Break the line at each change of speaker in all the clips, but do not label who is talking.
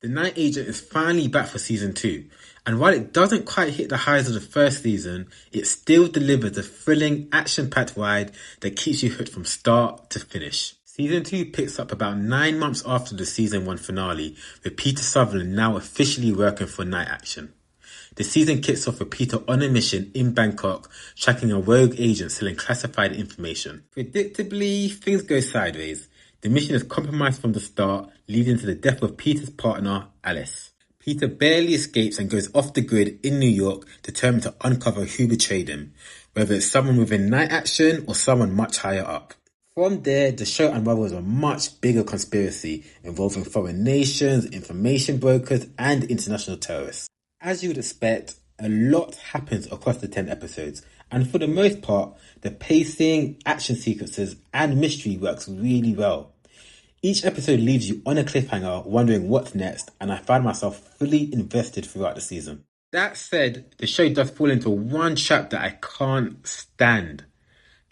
The Night Agent is finally back for season 2, and while it doesn't quite hit the highs of the first season, it still delivers a thrilling, action-packed ride that keeps you hooked from start to finish. Season 2 picks up about 9 months after the season 1 finale, with Peter Sutherland now officially working for Night Action. The season kicks off with Peter on a mission in Bangkok, tracking a rogue agent selling classified information. Predictably, things go sideways. The mission is compromised from the start, leading to the death of Peter's partner, Alice. Peter barely escapes and goes off the grid in New York, determined to uncover who betrayed him, whether it's someone within Night Action or someone much higher up. From there, the show unravels a much bigger conspiracy involving foreign nations, information brokers, and international terrorists. As you would expect, a lot happens across the 10 episodes, and for the most part, the pacing, action sequences, and mystery works really well. Each episode leaves you on a cliffhanger, wondering what's next, and I found myself fully invested throughout the season. That said, the show does fall into one trap that I can't stand.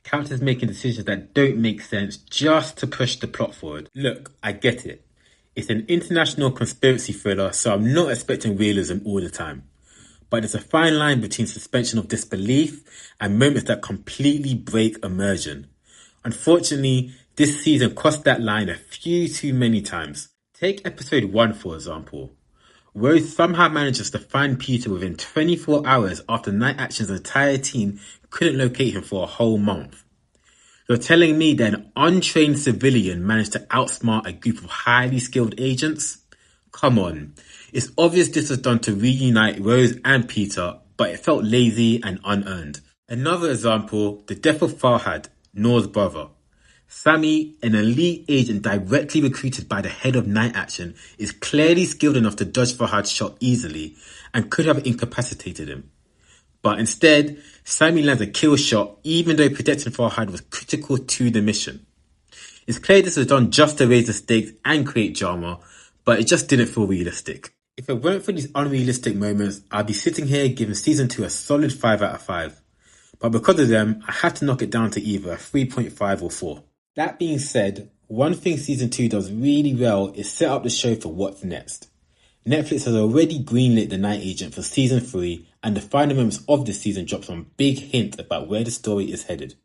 Characters making decisions that don't make sense just to push the plot forward. Look, I get it. It's an international conspiracy thriller, so I'm not expecting realism all the time. But there's a fine line between suspension of disbelief and moments that completely break immersion. Unfortunately, this season crossed that line a few too many times. Take episode 1 for example. Rose somehow manages to find Peter within 24 hours after Night Action's entire team couldn't locate him for a whole month. You're telling me that an untrained civilian managed to outsmart a group of highly skilled agents? Come on. It's obvious this was done to reunite Rose and Peter, but it felt lazy and unearned. Another example, the death of Farhad, Noor's brother. Sammy, an elite agent directly recruited by the head of Night Action, is clearly skilled enough to dodge Farhad's shot easily and could have incapacitated him. But instead, Sammy lands a kill shot even though protecting Farhad was critical to the mission. It's clear this was done just to raise the stakes and create drama, but it just didn't feel realistic. If it weren't for these unrealistic moments, I'd be sitting here giving season 2 a solid 5 out of 5. But because of them, I had to knock it down to either a 3.5 or 4. That being said, one thing season 2 does really well is set up the show for what's next. Netflix has already greenlit The Night Agent for season 3, and the final moments of this season drop some big hints about where the story is headed.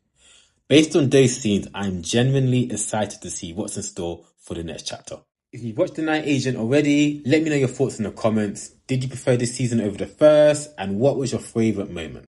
Based on those scenes, I'm genuinely excited to see what's in store for the next chapter. If you've watched The Night Agent already, let me know your thoughts in the comments. Did you prefer this season over the first? And what was your favourite moment?